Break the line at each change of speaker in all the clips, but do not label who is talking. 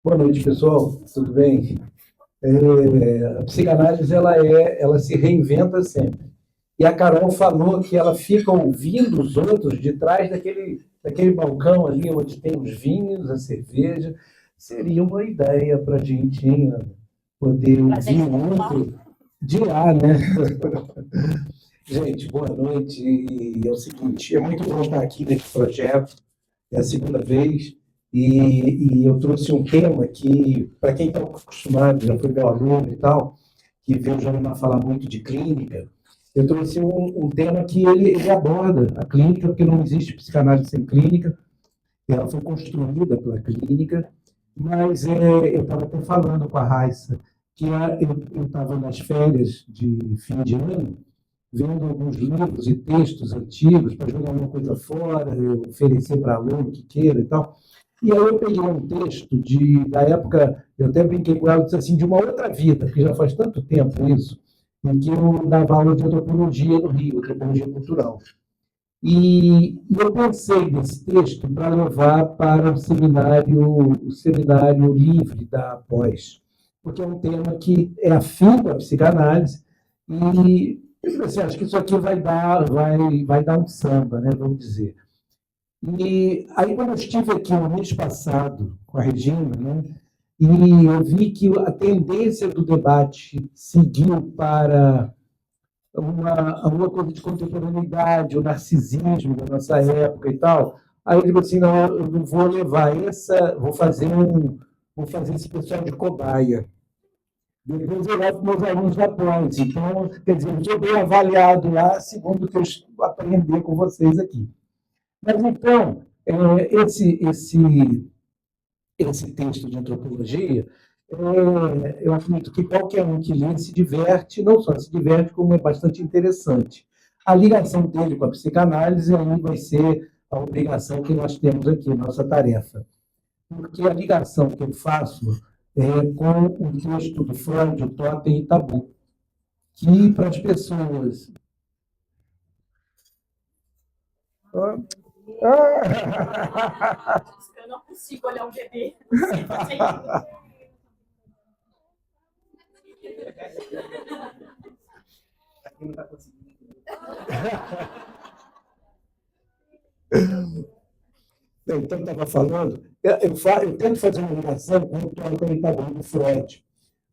Boa noite, pessoal. Tudo bem? A psicanálise ela se reinventa sempre. E a Carol falou que ela fica ouvindo os outros de trás daquele balcão ali onde tem os vinhos, a cerveja. Seria uma ideia para a gente, hein, Ana? Poder ouvir o outro de lá, né? Gente, boa noite. E é o seguinte, é muito bom estar aqui nesse projeto. É a segunda vez. E eu trouxe um tema que, para quem está acostumado, já foi meu aluno e tal, que veio já falar muito de clínica, eu trouxe um tema que ele aborda a clínica, porque não existe psicanálise sem clínica, ela foi construída pela clínica, mas eu estava até falando com a Raissa que eu estava nas férias de fim de ano, vendo alguns livros e textos antigos para jogar uma coisa fora, oferecer para aluno que queira e tal. E aí eu peguei um texto da época, eu até brinquei com ela, disse assim, de uma outra vida, porque já faz tanto tempo isso, em que eu dava aula de antropologia no Rio, antropologia cultural. E eu pensei nesse texto para levar para o seminário livre da pós, porque é um tema que é afim com a psicanálise, e eu falei assim, acho que isso aqui vai dar um samba, né, vamos dizer. E aí, quando eu estive aqui no mês passado com a Regina, né, e eu vi que a tendência do debate seguiu para uma coisa de contemporaneidade, o narcisismo da nossa época e tal. Aí eu digo assim, não, eu não vou levar vou fazer esse pessoal de cobaia. Depois eu levo meus alunos da pós. Então, quer dizer, eu sou bem avaliado lá, segundo o que eu aprender com vocês aqui. Mas então, esse texto de antropologia, eu acredito que qualquer um que lê se diverte, não só se diverte, como é bastante interessante. A ligação dele com a psicanálise aí vai ser a obrigação que nós temos aqui, nossa tarefa. Porque a ligação que eu faço é com o texto do Freud, o Totem e Tabu, que para as pessoas.
Eu não consigo olhar um bebê.
Aqui não está conseguindo. Então, estava falando, eu tento fazer uma ligação com o Totem e Tabu do Freud,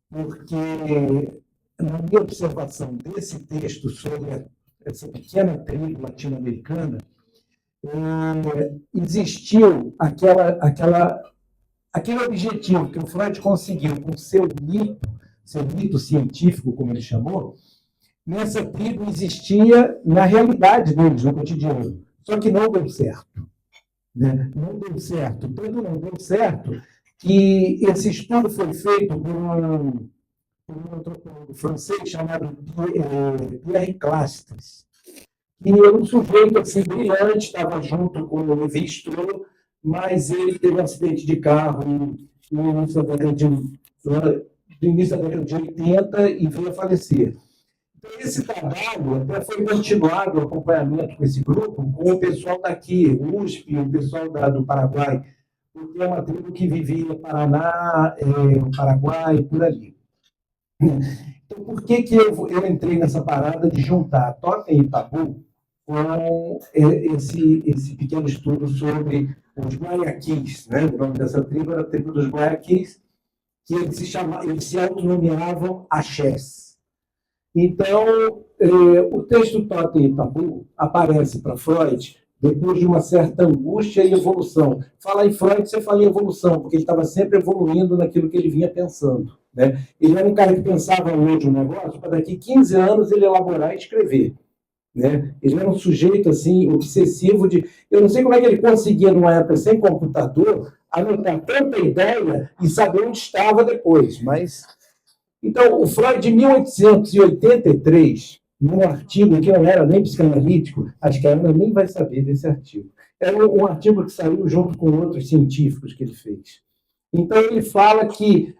porque na minha observação desse texto sobre essa pequena tribo latino-americana, existiu aquele objetivo que o Freud conseguiu com seu mito científico, como ele chamou, nessa tribo existia na realidade deles, no cotidiano. Só que não deu certo. Né? Não deu certo. Tanto não deu certo que esse estudo foi feito por um antropólogo francês chamado Pierre Clastres. E um sujeito assim, brilhante, estava junto com o Levi Strauss, mas ele teve um acidente de carro no início da década de 80 e veio a falecer. Então, esse trabalho até foi continuado, o acompanhamento com esse grupo, com o pessoal daqui, USP, o pessoal do Paraguai, porque é uma tribo que vivia no Paraná, no Paraguai, por ali. Então, por que eu entrei nessa parada de juntar Totem e Tabu com esse pequeno estudo sobre os Guayaquis, né? O nome dessa tribo era a tribo dos Guayaquis, que eles se autonomeavam Axés. Então, o texto Totem e Tabu aparece para Freud depois de uma certa angústia e evolução. Falar em Freud, você fala em evolução, porque ele estava sempre evoluindo naquilo que ele vinha pensando. Né? Ele era um cara que pensava hoje um negócio para daqui 15 anos ele elaborar e escrever. Né? Ele era um sujeito assim, obsessivo de. Eu não sei como é que ele conseguia, numa época sem computador, anotar tanta ideia e saber onde estava depois. Mas. Então, o Freud, de 1883, num artigo que não era nem psicanalítico, acho que a Ana nem vai saber desse artigo. Era um artigo que saiu junto com outros científicos que ele fez. Então, ele fala que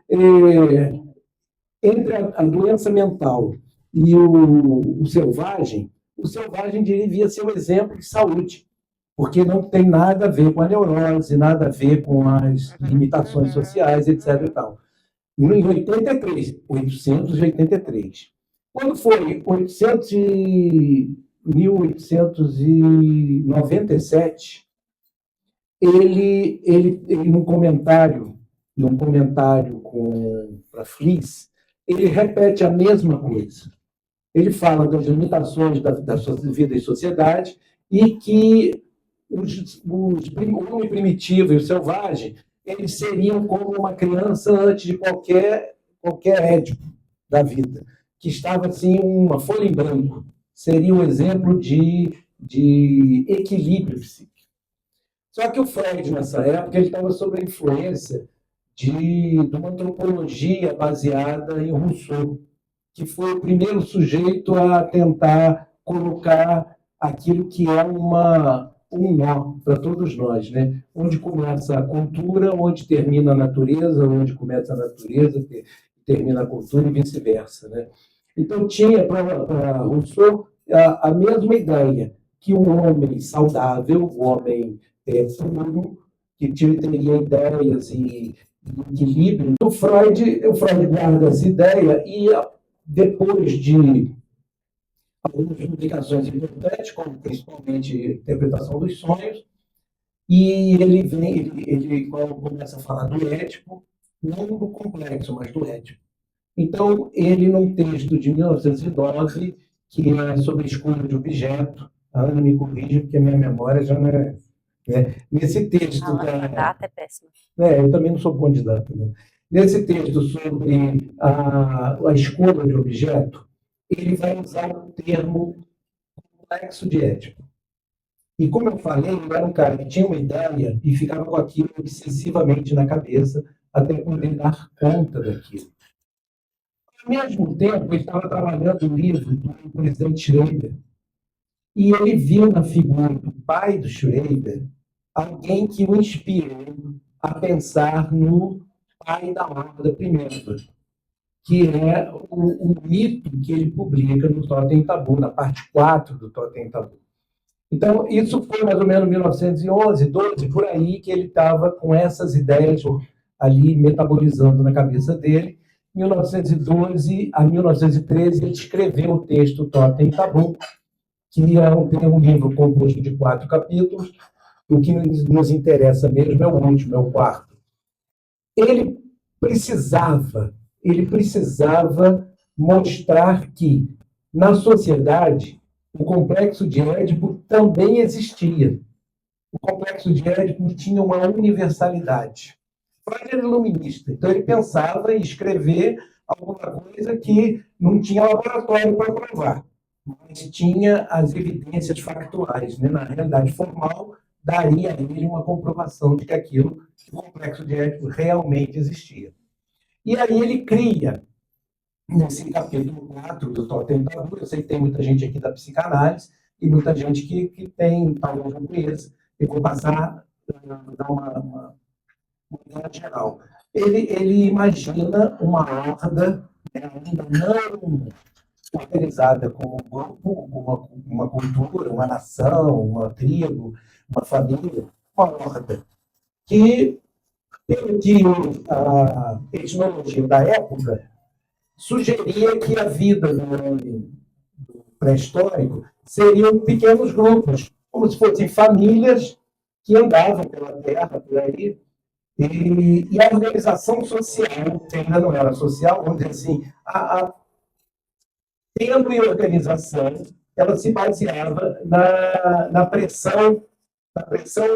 entre a doença mental e o selvagem devia ser um exemplo de saúde, porque não tem nada a ver com a neurose, nada a ver com as limitações sociais, etc. E tal. Em 883. Quando foi 1897, num comentário para Fliess, ele repete a mesma coisa. Ele fala das limitações da sua vida em sociedade e que o homem primitivo e o selvagem eles seriam como uma criança antes de qualquer Édipo da vida, que estava assim uma folha em branco. Seria um exemplo de equilíbrio psíquico. Só que o Freud, nessa época, ele estava sob a influência de uma antropologia baseada em Rousseau, que foi o primeiro sujeito a tentar colocar aquilo que é um nó para todos nós, né? Onde começa a cultura, onde termina a natureza, onde começa a natureza, termina a cultura e vice-versa, né? Então, tinha para Rousseau a mesma ideia, que o homem saudável, o homem puro, que teria ideias e equilíbrio. O Freud guarda essa ideia e, depois de algumas publicações importantes, como principalmente a interpretação dos sonhos, e ele começa a falar do Édipo, não do complexo, mas do Édipo. Então, ele, num texto de 1909, que é sobre a escolha de objeto, a Ana me corrige, porque a minha memória já não é... Né? Nesse texto...
A data é péssima.
Eu também não sou bom de data. Né? Nesse texto sobre a escolha de objeto, ele vai usar o termo complexo de Édipo. E, como eu falei, ele era um cara que tinha uma ideia e ficava com aquilo obsessivamente na cabeça até poder dar conta daquilo. Ao mesmo tempo, ele estava trabalhando no livro do presidente Schreiber e ele viu na figura do pai do Schreiber alguém que o inspirou a pensar no pai da Horda Primitiva, que é o mito que ele publica no Totem Tabu, na parte 4 do Totem Tabu. Então, isso foi mais ou menos 1911, 12, por aí, que ele estava com essas ideias ali metabolizando na cabeça dele. 1912 a 1913, ele escreveu o texto Totem Tabu, que tem um livro composto de 4 capítulos. O que nos interessa mesmo é o último, é o 4. Ele precisava mostrar que, na sociedade, o complexo de Édipo também existia. O complexo de Édipo tinha uma universalidade. Freud era iluminista, então ele pensava em escrever alguma coisa que não tinha laboratório para provar, mas tinha as evidências factuais, né? Na realidade formal, daria a ele uma comprovação de que aquilo, que o complexo de Édipo realmente existia. E aí ele cria, nesse capítulo 4 do Totem Tabu, eu sei que tem muita gente aqui da psicanálise e muita gente que tem, talvez não conheça, eu vou passar a dar uma ideia geral. Ele imagina uma horda, né, ainda não organizada como um grupo, uma cultura, uma nação, uma tribo, uma família, uma horda, que, pelo que a etnologia da época sugeria que a vida do homem pré-histórico seriam pequenos grupos, como se fossem famílias que andavam pela terra, por aí, e a organização social, que ainda não era social, vamos dizer assim, tempo e organização, ela se baseava na pressão,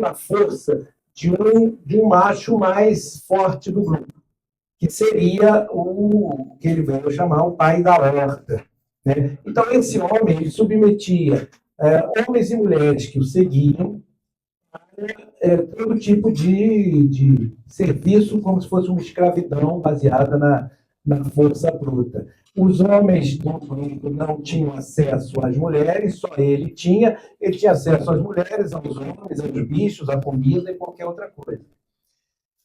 na força de um macho mais forte do grupo, que seria o que ele veio chamar o pai da horda. Né? Então, esse homem ele submetia homens e mulheres que o seguiam a todo tipo de serviço, como se fosse uma escravidão baseada na força bruta. Os homens do grupo não tinham acesso às mulheres, só ele tinha acesso às mulheres, aos homens, aos bichos, à comida e qualquer outra coisa.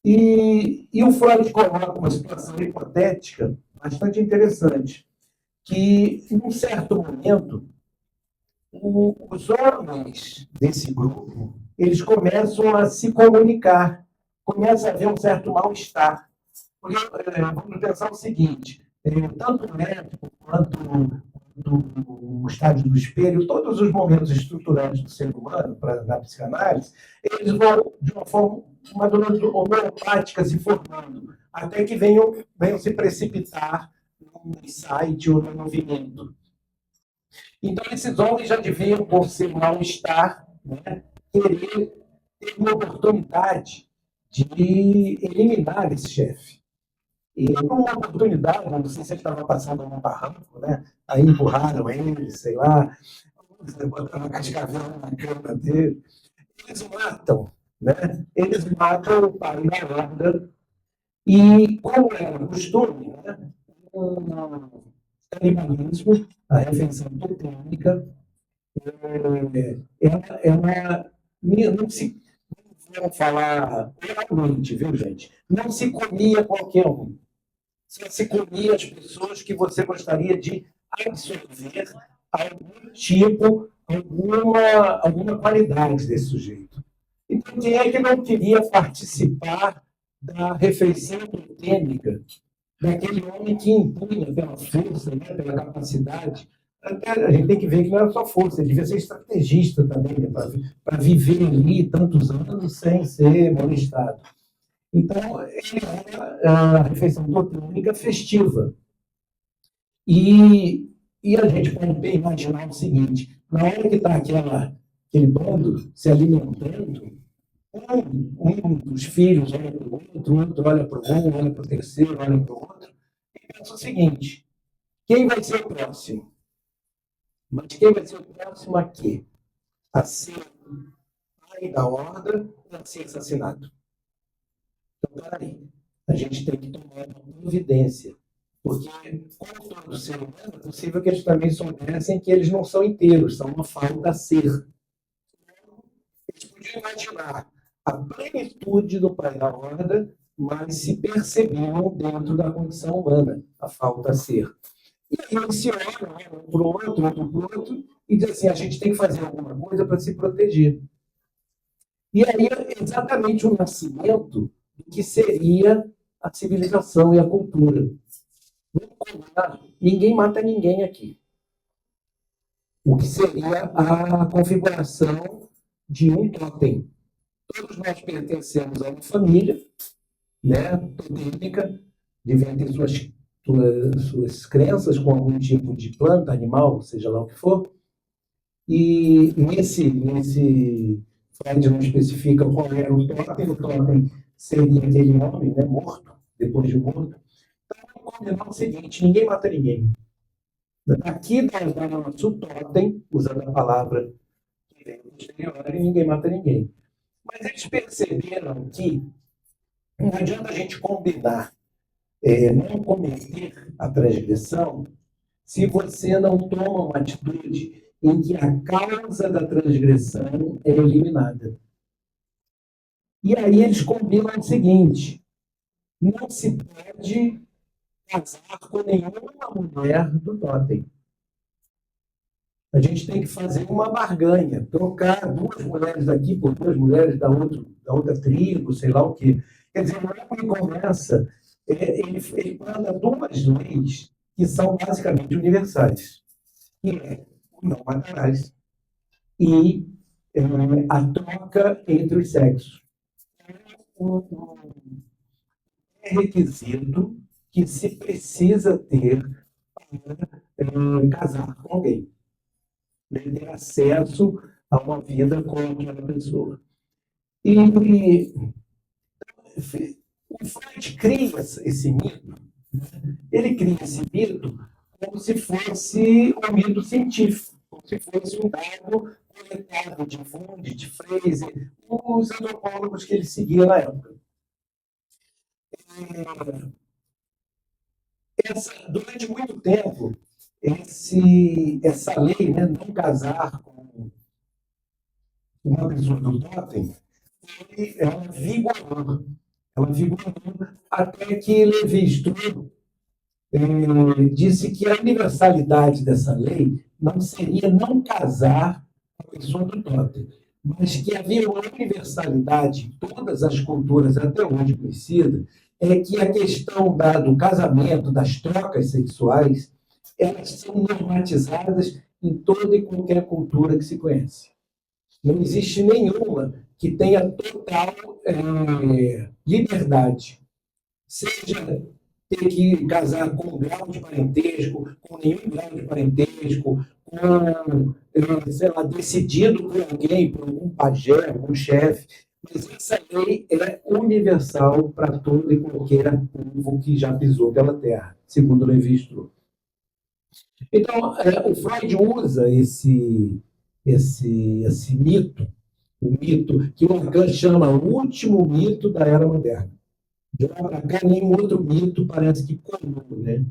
E o Freud coloca uma situação hipotética bastante interessante, que, em um certo momento, os homens desse grupo eles começam a se comunicar, começa a haver um certo mal-estar. Porque, vamos pensar o seguinte, tanto o médico quanto o estágio do espelho, todos os momentos estruturantes do ser humano, na psicanálise, eles vão de uma forma homeopática se formando, até que venham se precipitar num insight ou num movimento. Então, esses homens já deviam, por ser mal-estar, né, querer ter uma oportunidade de eliminar esse chefe. E uma oportunidade, não sei se ele estava passando um barranco, né? Aí empurraram ele, sei lá, botaram uma cascavel na cama dele. Eles matam, né? Eles matam o pai da Wanda. E, como era costume, né? O canibalismo, a refeição totêmica, ela não se, vamos falar realmente, viu, gente? Não se comia qualquer um. Só se comia as pessoas que você gostaria de absorver algum tipo, alguma qualidade desse sujeito. Então, quem é que não queria participar da refeição totêmica daquele homem que impunha pela força, né, pela capacidade? Até a gente tem que ver que não era só força, ele devia ser estrategista também, né, para viver ali tantos anos sem ser molestado. Então, ele era a refeição totêmica festiva. E a gente pode imaginar o seguinte: na hora que está aquele bando se alimentando, um dos filhos olha para o outro olha para o um, olha para o terceiro, olha para o outro, e pensa o seguinte: quem vai ser o próximo? Mas quem vai ser o próximo a quê? A ser pai da horda ou a ser assassinado? Então, peraí, a gente tem que tomar uma providência. Porque, como todo ser humano, é possível que eles também soubessem que eles não são inteiros, são uma falta a ser. Eles podiam imaginar a plenitude do pai da horda, mas se percebiam dentro da condição humana, a falta a ser. E aí eles se olham um para o outro, outro para o outro, e dizem assim: a gente tem que fazer alguma coisa para se proteger. E aí é exatamente o nascimento do que seria a civilização e a cultura. Ninguém mata ninguém aqui. O que seria a configuração de um totem. Todos nós pertencemos a uma família, né, totêmica, devem ter suas crenças com algum tipo de planta, animal, seja lá o que for. E nesse Freud não especifica qual era o totem seria aquele homem, né, morto, depois de morto. Combinar o seguinte: ninguém mata ninguém. Aqui da nosso totem, usando a palavra que vem posterior, ninguém mata ninguém. Mas eles perceberam que não adianta a gente combinar, não cometer a transgressão, se você não toma uma atitude em que a causa da transgressão é eliminada. E aí eles combinam o seguinte: não se pode casar com nenhuma mulher do totem. A gente tem que fazer uma barganha, trocar 2 mulheres daqui por 2 mulheres da outra tribo, sei lá o quê. Quer dizer, não é que ele começa, ele manda 2 leis que são basicamente universais, que é o não matarás e a troca entre os sexos. É requisito que se precisa ter para casar com alguém, né? Ter acesso a uma vida com aquela pessoa. E o Freud cria esse mito, né? Ele cria esse mito como se fosse um mito científico, como se fosse um dado coletado de Wundt, de Fraser, os antropólogos que ele seguia na época. Durante muito tempo, essa lei, né, não casar com uma pessoa do totem, ela vigorou. Ela vigorou até que Levi-Strauss disse que a universalidade dessa lei não seria não casar com a pessoa do totem, mas que havia uma universalidade em todas as culturas até hoje conhecidas, é que a questão do casamento, das trocas sexuais, elas são normatizadas em toda e qualquer cultura que se conhece. Não existe nenhuma que tenha total liberdade, seja ter que casar com um grau de parentesco, com nenhum grau de parentesco, com, sei lá, decidido por alguém, por algum pajé, algum chefe. Mas essa lei é universal para todo e qualquer povo que já pisou pela terra, segundo Levi-Strauss. Então, o Freud usa esse mito, o mito que o Lacan chama o último mito da era moderna. De lá para cá, nenhum outro mito parece que colou, né?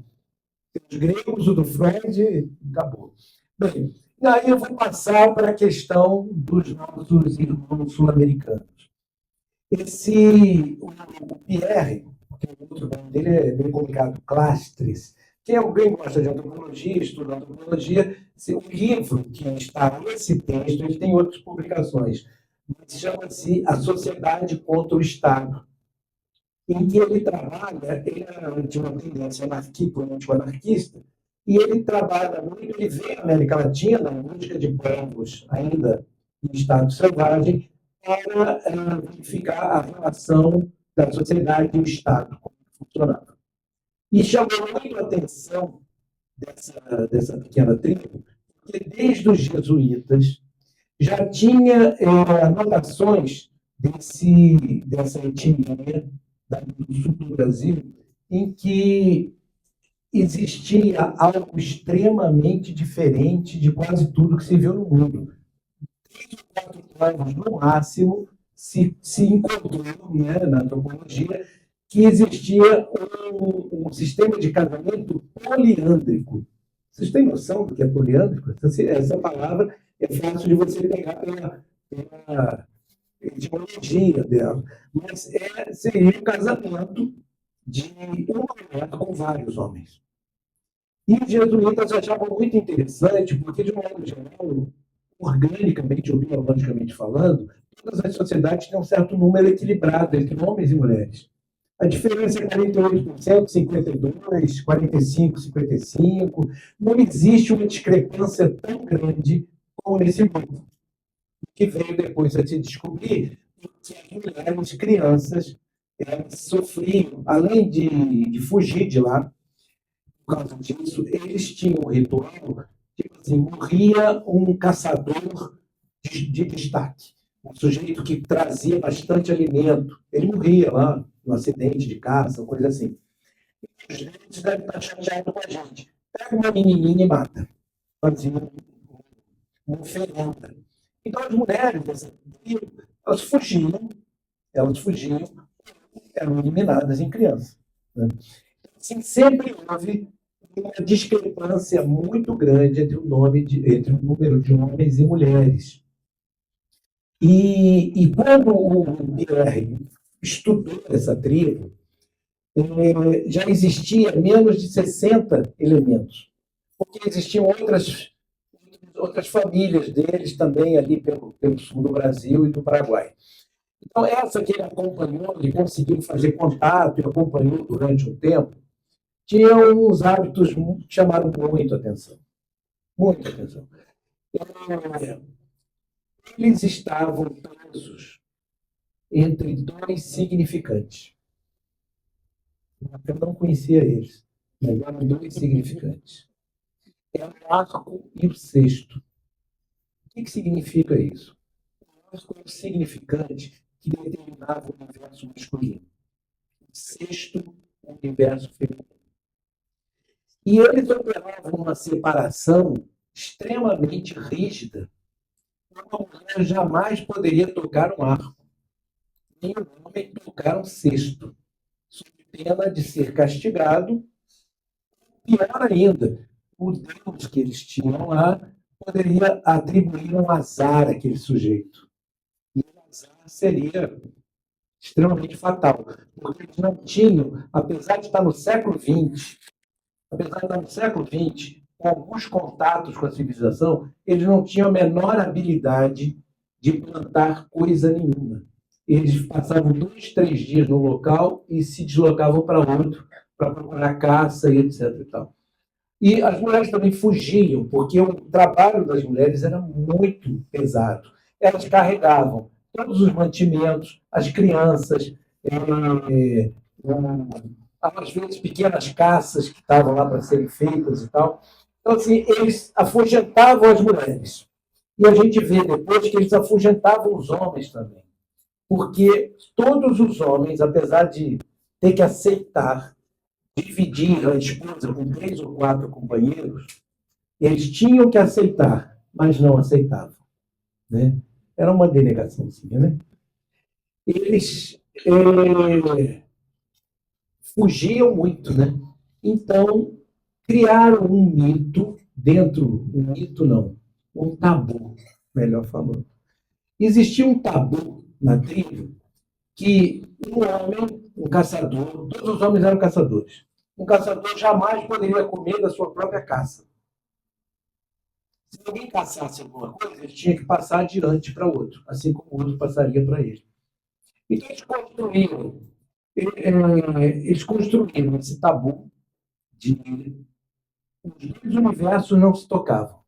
Os gregos, o do Freud, acabou. Bem, aí eu vou passar para a questão dos nossos irmãos sul-americanos. O Pierre, que o outro nome dele é bem complicado, Clastres, quem alguém gosta de antropologia, estuda antropologia, o livro que está nesse texto, ele tem outras publicações, mas chama-se A Sociedade contra o Estado, em que ele trabalha, ele tinha uma tendência anarquista, e ele trabalha muito, ele vê a América Latina em busca de povos ainda em estado selvagem, para verificar a relação da sociedade e do Estado, como funcionava. E chamou muito a atenção dessa pequena tribo, porque desde os jesuítas já tinha anotações dessa etnia do sul do Brasil, em que existia algo extremamente diferente de quase tudo que se viu no mundo. 3 ou 4 povos, no máximo, se encontrou, né, na antropologia, que existia um sistema de casamento poliândrico. Vocês têm noção do que é poliândrico? Essa palavra é fácil de você pegar pela etimologia dela, mas seria um casamento de uma mulher com vários homens. E os jesuítas achavam muito interessante, porque, de modo geral, organicamente ou biologicamente falando, todas as sociedades têm um certo número equilibrado entre homens e mulheres. A diferença é 48%, 52%, 45%, 55%. Não existe uma discrepância tão grande como nesse grupo, que veio depois a se descobrir que as mulheres, crianças, elas sofriam, além de fugir de lá, por causa disso, eles tinham um ritual, tipo assim, morria um caçador de destaque, um sujeito que trazia bastante alimento, ele morria lá, num acidente de caça, coisa assim. Os negros devem estar chateados com a gente. Pega uma menininha e mata. Fazia uma oferenda. Então, as mulheres dessa tribo, elas fugiam, eram eliminadas em criança. Né? Assim, sempre houve uma discrepância muito grande entre o número de homens e mulheres. E quando o Pierre estudou essa tribo, já existia menos de 60 elementos, porque existiam outras famílias deles também ali pelo sul do Brasil e do Paraguai. Então, essa que ele acompanhou, ele conseguiu fazer contato e acompanhou durante um tempo, tinha uns hábitos que chamaram muito atenção. Muita atenção. Eles estavam presos entre 2 significantes. Eu não conhecia eles, mas eram 2 significantes. É o arco e o cesto. O que significa isso? O arco é o significante que determinava o universo masculino. O cesto, o universo feminino. E eles operavam uma separação extremamente rígida. Uma mulher jamais poderia tocar um arco, nem um homem tocar um cesto, sob pena de ser castigado. Pior ainda, o Deus que eles tinham lá poderia atribuir um azar àquele sujeito. E o azar seria extremamente fatal, porque eles não tinham, apesar de estar no século XX, com alguns contatos com a civilização, eles não tinham a menor habilidade de plantar coisa nenhuma. Eles passavam 2, 3 dias no local e se deslocavam para outro, para procurar caça e etc. E tal. E as mulheres também fugiam, porque o trabalho das mulheres era muito pesado. Elas carregavam todos os mantimentos, as crianças, às vezes pequenas caças que estavam lá para serem feitas e tal. Então, assim, eles afugentavam as mulheres. E a gente vê depois que eles afugentavam os homens também. Porque todos os homens, apesar de ter que aceitar dividir a esposa com 3 ou 4 companheiros, eles tinham que aceitar, mas não aceitavam. Né? Era uma denegaçãozinha. Né? Eles fugiam muito. Né? Então, criaram um mito um mito não, um tabu, melhor falando. Existia um tabu na tribo que um homem, um caçador, todos os homens eram caçadores. Um caçador jamais poderia comer da sua própria caça. Se alguém caçasse alguma coisa, ele tinha que passar adiante para o outro, assim como o outro passaria para ele. Então eles construíram esse tabu de os dois universos não se tocavam.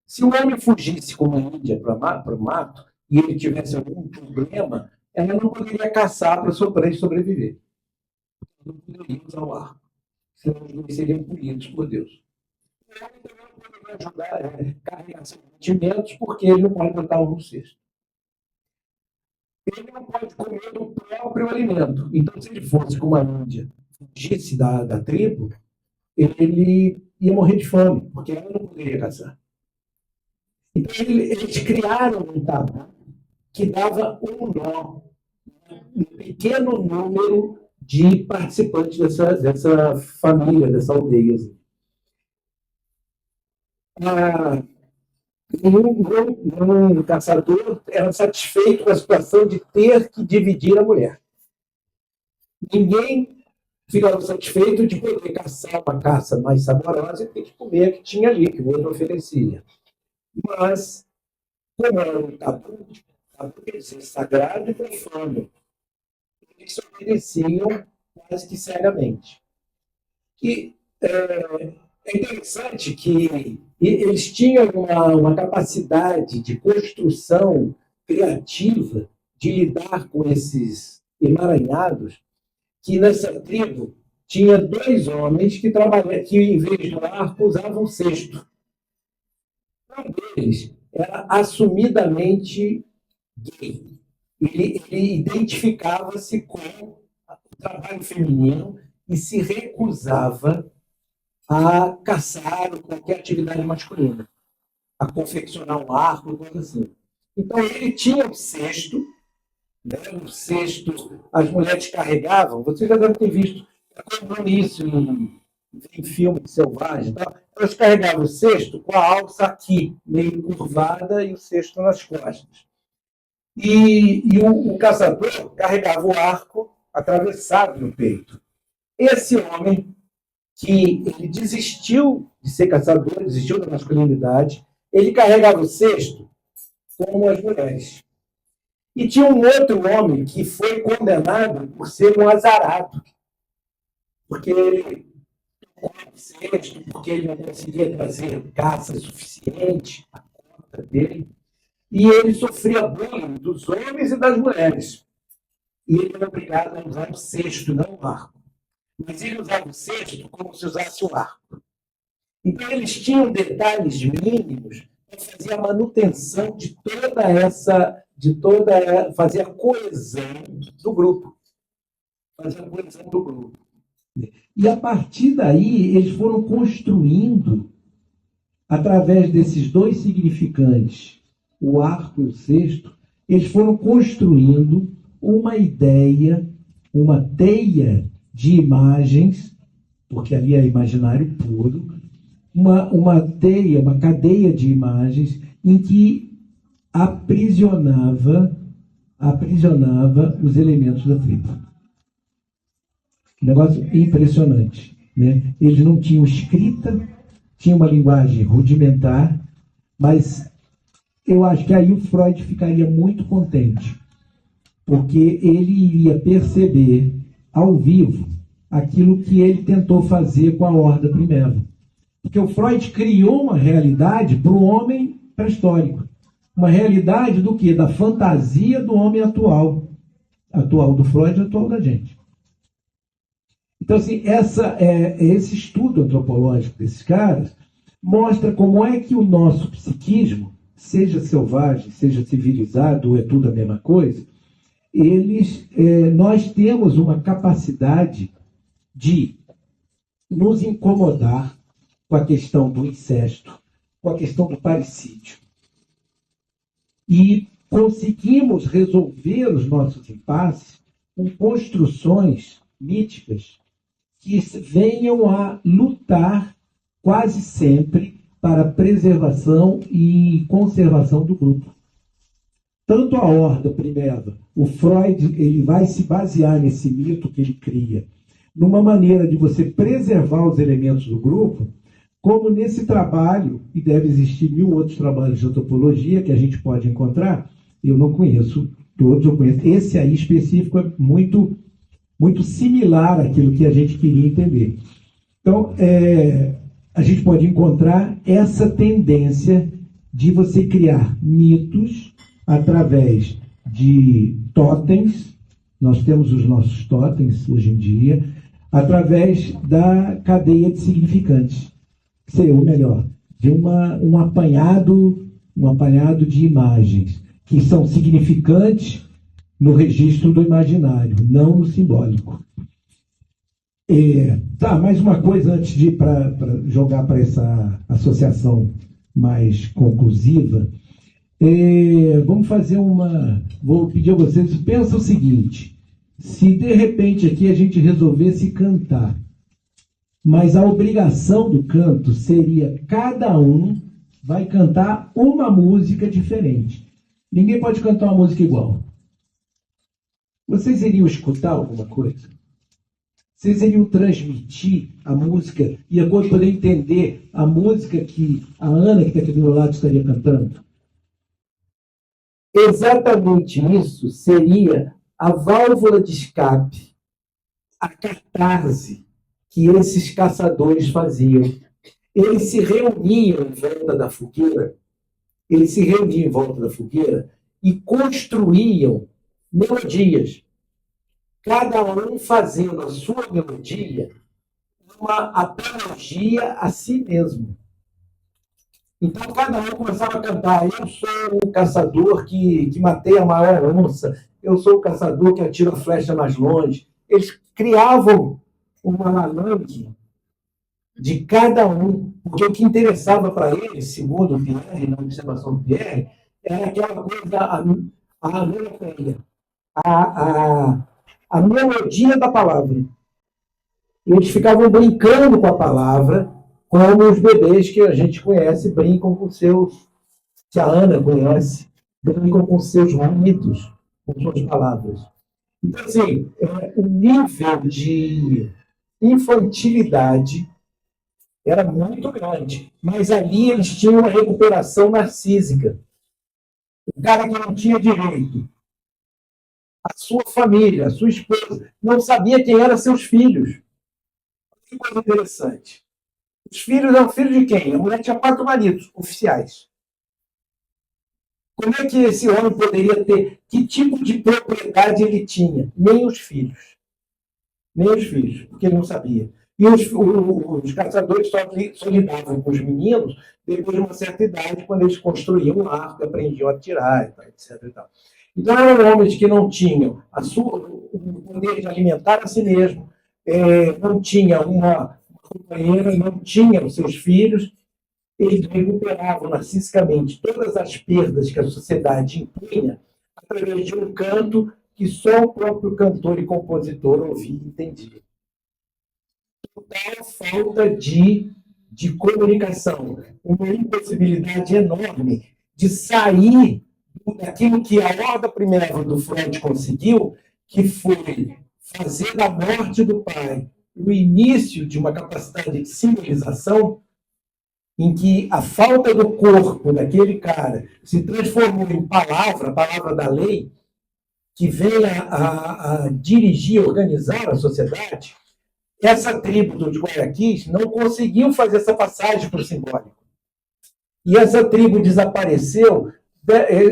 Se o homem fugisse como a Índia para o mato e ele tivesse algum problema, ela não poderia caçar para sobreviver. Não poderia usar o arco. Senão eles seriam punidos por Deus. O homem também não poderia ajudar a carregar seus sentimentos, porque ele não pode botar um no cesto. Ele não pode comer do próprio alimento. Então, se ele fosse como a Índia, fugisse da tribo, ele ia morrer de fome, porque ela não poderia caçar. Então, eles criaram um tabu que dava um nó, um pequeno número de participantes dessa família, dessa aldeia. Um caçador era satisfeito com a situação de ter que dividir a mulher. Ninguém ficava satisfeito de poder caçar uma caça mais saborosa e ter que comer a que tinha ali, que o outro oferecia. Mas, como era um tabu quer dizer, sagrado e profano, eles obedeciam quase que cegamente. E é interessante que eles tinham uma capacidade de construção criativa de lidar com esses emaranhados, que nessa tribo tinha 2 homens que em vez do arco, usavam cesto. Um deles era assumidamente gay. Ele identificava-se com o trabalho feminino e se recusava a caçar ou qualquer atividade masculina, a confeccionar um arco, coisa assim. Então, ele tinha um cesto, né? Um cesto, as mulheres carregavam, você já deve ter visto, como isso em filme selvagem, tá? Elas carregavam o cesto com a alça aqui, meio curvada, e o cesto nas costas. E o caçador carregava o arco atravessado no peito. Esse homem, que ele desistiu de ser caçador, desistiu da masculinidade, ele carregava o cesto como as mulheres. E tinha um outro homem que foi condenado por ser um azarado, porque ele cesto, porque ele não conseguia trazer caça suficiente, a conta dele, e ele sofria bullying dos homens e das mulheres. E ele era obrigado a usar o cesto, não o arco. Mas ele usava o cesto como se usasse o arco. Então, eles tinham detalhes mínimos para fazer a manutenção de fazer a coesão do grupo. Fazer a coesão do grupo. E a partir daí, eles foram construindo, através desses 2 significantes, o arco e o cesto, eles foram construindo uma ideia, uma teia de imagens, porque ali é imaginário puro, uma teia, uma cadeia de imagens em que aprisionava os elementos da tribo. Um negócio impressionante. Né? Eles não tinham escrita, tinham uma linguagem rudimentar, mas
eu acho que aí o Freud ficaria muito contente, porque ele iria perceber ao vivo aquilo que ele tentou fazer com a Horda Primeva. Porque o Freud criou uma realidade para o homem pré-histórico. Uma realidade do quê? Da fantasia do homem atual. Atual do Freud e atual da gente. Então, assim, esse estudo antropológico desses caras mostra como é que o nosso psiquismo, seja selvagem, seja civilizado, ou é tudo a mesma coisa, nós temos uma capacidade de nos incomodar com a questão do incesto, com a questão do parricídio. E conseguimos resolver os nossos impasses com construções míticas que venham a lutar quase sempre para a preservação e conservação do grupo. Tanto a Horda Primeva, o Freud ele vai se basear nesse mito que ele cria, numa maneira de você preservar os elementos do grupo, como nesse trabalho, e deve existir 1000 outros trabalhos de antropologia que a gente pode encontrar, eu não conheço, todos eu conheço. Esse aí específico é muito, muito similar àquilo que a gente queria entender. Então, a gente pode encontrar essa tendência de você criar mitos através de totens, nós temos os nossos totens hoje em dia, através da cadeia de significantes, ou melhor, de um apanhado de imagens que são significantes no registro do imaginário, não no simbólico. Mais uma coisa antes de para jogar para essa associação mais conclusiva. Vamos fazer vou pedir a vocês, pensa o seguinte, se de repente aqui a gente resolvesse cantar, mas a obrigação do canto seria cada um vai cantar uma música diferente. Ninguém pode cantar uma música igual. Vocês iriam escutar alguma coisa? Vocês iriam transmitir a música e a poder entender a música que a Ana, que está aqui do meu lado, estaria cantando?
Exatamente isso seria a válvula de escape, a catarse que esses caçadores faziam. Eles se reuniam em volta da fogueira, e construíam melodias, cada um fazendo a sua melodia uma apologia a si mesmo. Então, cada um começava a cantar: eu sou o caçador que matei a maior onça, eu sou o caçador que atira a flecha mais longe. Eles criavam uma alanque de cada um, porque o que interessava para eles, segundo o Pierre, na observação do Pierre, era aquela coisa, a melodia, a melodia da palavra. Eles ficavam brincando com a palavra, como os bebês que a gente conhece brincam com seus, que a Ana conhece, brincam com seus ruídos, com suas palavras. Então, assim, o nível de infantilidade era muito grande, mas ali eles tinham uma recuperação narcísica. O cara que não tinha direito, a sua família, a sua esposa, não sabia quem eram seus filhos. Que coisa interessante. Os filhos eram filhos de quem? A mulher tinha 4 maridos oficiais. Como é que esse homem poderia ter? Que tipo de propriedade ele tinha? Nem os filhos. Nem os filhos, porque ele não sabia. E os caçadores só lidavam com os meninos depois de uma certa idade, quando eles construíam um arco, aprendiam a atirar, etc. E tal. Então, eram homens que não tinham o poder de alimentar a si mesmo, não tinham uma companheira, não tinham seus filhos. Eles recuperavam narcisicamente todas as perdas que a sociedade impunha através de um canto que só o próprio cantor e compositor ouvia e entendia. Total falta de comunicação, uma impossibilidade enorme de sair daquilo que a Horda Primeva do Freud conseguiu, que foi fazer da morte do pai o início de uma capacidade de simbolização. em que a falta do corpo daquele cara se transformou em palavra, a palavra da lei, que vem a dirigir, organizar a sociedade, essa tribo dos Guayaquis não conseguiu fazer essa passagem para o simbólico. E essa tribo desapareceu.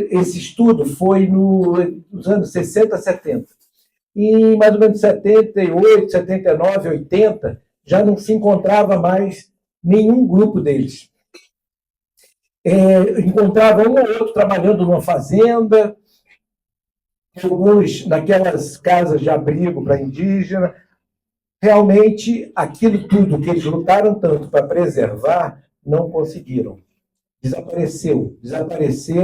Esse estudo foi nos anos 60, 70. E em mais ou menos 78, 79, 80, já não se encontrava mais nenhum grupo deles. Encontrava um ou outro trabalhando numa fazenda, alguns naquelas casas de abrigo para indígena. Realmente, aquilo tudo que eles lutaram tanto para preservar, não conseguiram. Desapareceu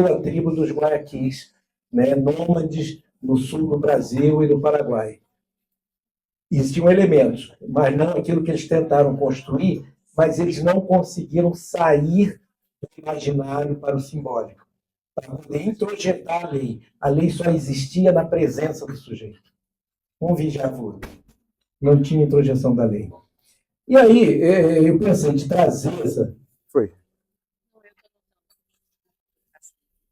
a tribo dos Guayaquis, né, nômades no sul do Brasil e do Paraguai. Existiam elementos, mas não aquilo que eles tentaram construir, mas eles não conseguiram sair do imaginário para o simbólico, para poder introjetar a lei. A lei só existia na presença do sujeito. Um vigia-voto. Não tinha introjeção da lei. E aí, eu pensei de trazer essa... Foi.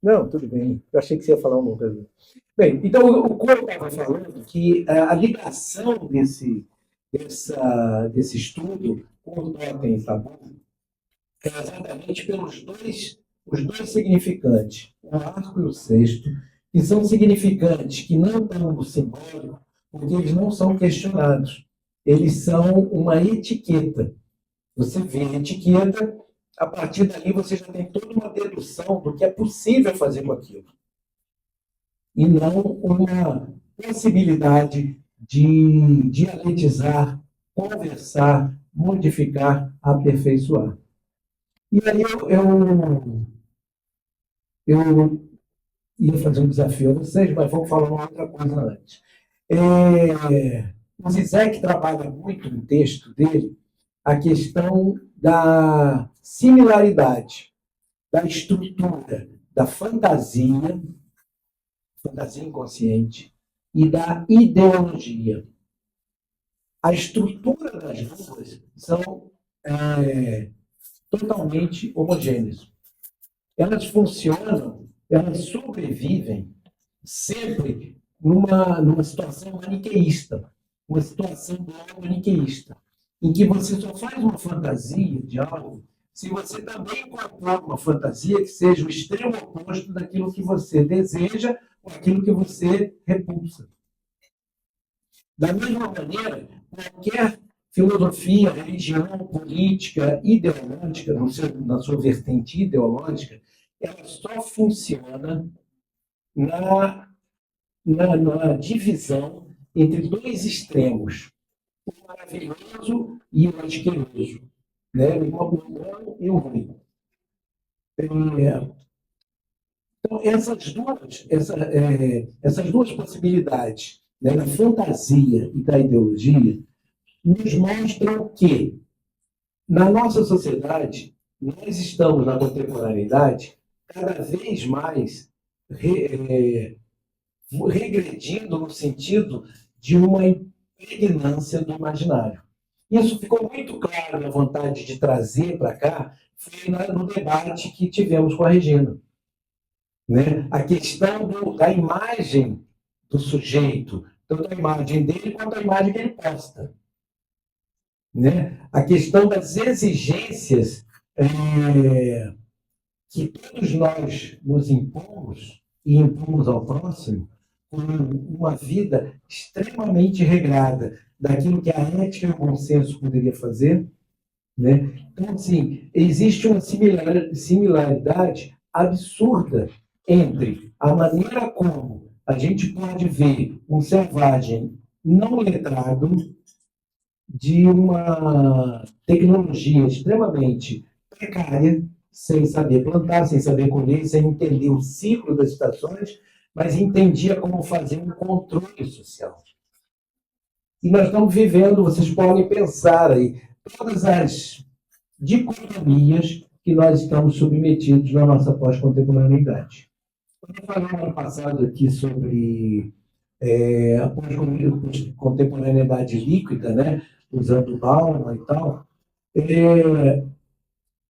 Não, tudo bem. Eu achei que você ia falar uma coisa. Bem, então, o Coro estava falando que a ligação desse estudo com o Totem e Tabu é exatamente pelos os dois significantes, o arco e o sexto, que são significantes que não estão no simbólico, porque eles não são questionados. Eles são uma etiqueta. Você vê a etiqueta, a partir dali você já tem toda uma dedução do que é possível fazer com aquilo. E não uma possibilidade de dialetizar, conversar, modificar, aperfeiçoar. E aí eu ia fazer um desafio a vocês, mas vamos falar uma outra coisa antes. O Zizek trabalha muito no texto dele a questão da similaridade, da estrutura, da fantasia inconsciente, e da ideologia. A estrutura das duas são totalmente homogêneas. Elas funcionam, elas sobrevivem sempre numa situação maniqueísta, uma situação dual maniqueísta, em que você só faz uma fantasia de algo se você também compor uma fantasia que seja o extremo oposto daquilo que você deseja ou aquilo que você repulsa. Da mesma maneira, qualquer filosofia, religião, política, ideológica, na sua vertente ideológica, ela só funciona na divisão entre dois extremos, o maravilhoso e o asqueroso, né? O bom e o ruim. Então, essas duas possibilidades, né, da fantasia e da ideologia, nos mostram que, na nossa sociedade, nós estamos na contemporaneidade cada vez mais regredindo no sentido de uma impregnância do imaginário. Isso ficou muito claro na vontade de trazer para cá, foi no debate que tivemos com a Regina. Né? A questão da imagem do sujeito, tanto a imagem dele quanto a imagem que ele posta. Né? A questão das exigências que todos nós nos impomos e impomos ao próximo, com uma vida extremamente regrada daquilo que a ética e o bom senso poderia fazer. Né? Então, assim, existe uma similaridade absurda entre a maneira como a gente pode ver um selvagem não letrado de uma tecnologia extremamente precária, sem saber plantar, sem saber colher, sem entender o ciclo das estações, mas entendia como fazer um controle social. E nós estamos vivendo, vocês podem pensar aí, todas as dicotomias que nós estamos submetidos na nossa pós-contemporaneidade. Quando eu falei no ano passado aqui sobre a pós-contemporaneidade líquida, né, usando Bauman e tal,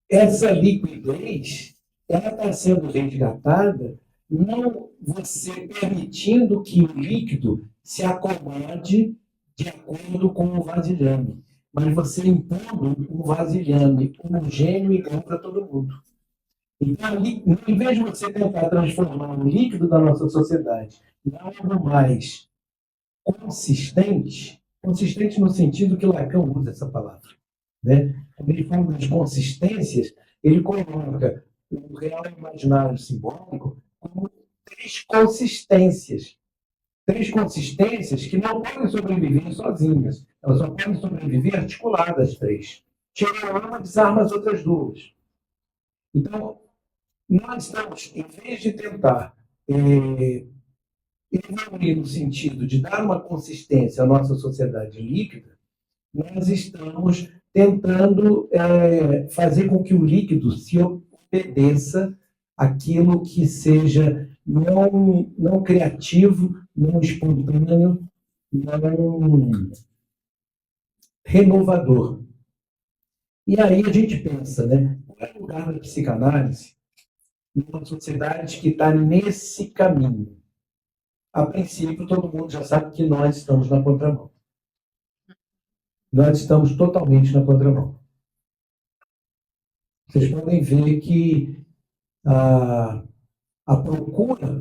essa liquidez ela está sendo resgatada não você permitindo que o líquido se acomode de acordo com o vasilhame, mas você impondo um vasilhame homogêneo e igual para todo mundo. Então, em vez de você tentar transformar o líquido da nossa sociedade em algo mais consistente, consistente no sentido que Lacan usa essa palavra, né? Quando ele fala das consistências, ele coloca o real imaginário simbólico como três consistências que não podem sobreviver sozinhas, elas só podem sobreviver articuladas, três. Tira uma, desarma as outras duas. Então, nós estamos, em vez de tentar evoluir no sentido de dar uma consistência à nossa sociedade líquida, nós estamos tentando fazer com que o líquido se obedeça àquilo que seja não criativo, não espontâneo, não renovador. E aí a gente pensa, né? Qual é o lugar da psicanálise numa sociedade que está nesse caminho? A princípio, todo mundo já sabe que nós estamos na contramão. Nós estamos totalmente na contramão. Vocês podem ver que a procura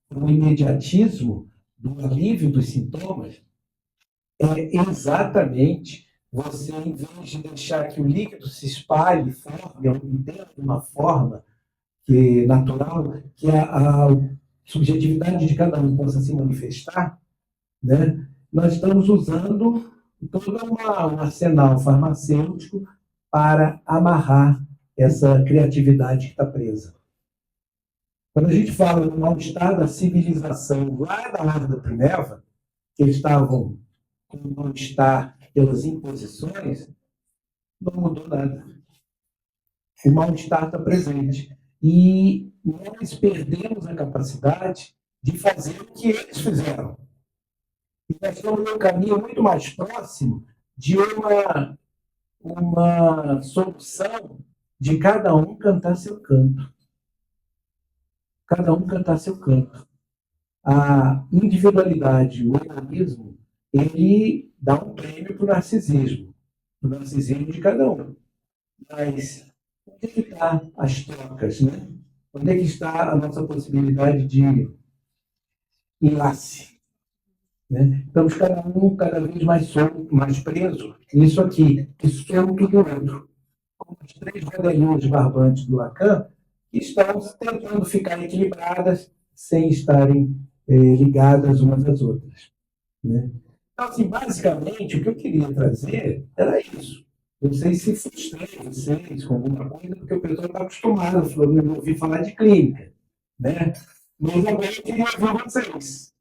por um imediatismo do alívio dos sintomas é exatamente você, em vez de deixar que o líquido se espalhe, forme dentro de uma forma natural, que a subjetividade de cada um possa se manifestar, né? Nós estamos usando todo um arsenal farmacêutico para amarrar essa criatividade que está presa. Quando a gente fala do mal-estar da civilização lá da hora da Primeva, que eles estavam com mal-estar pelas imposições, não mudou nada. O mal-estar está presente. E nós perdemos a capacidade de fazer o que eles fizeram. E nós estamos num caminho muito mais próximo de uma solução de cada um cantar seu canto. Cada um cantar seu canto. A individualidade, o egoísmo, ele dá um prêmio para o narcisismo de cada um. Mas onde é que está as trocas, né? Onde é que está a nossa possibilidade de enlace? Né? Estamos cada vez mais solto, mais preso nisso aqui, que solto do outro. Como as três velhinhas barbantes do Lacan, que estão tentando ficar equilibradas sem estarem ligadas umas às outras. Né? Então, assim, basicamente, o que eu queria trazer era isso. Não sei se frustrei vocês com alguma coisa, porque o pessoal está acostumado a ouvir falar de clínica. Né? Mas agora eu queria ouvir vocês.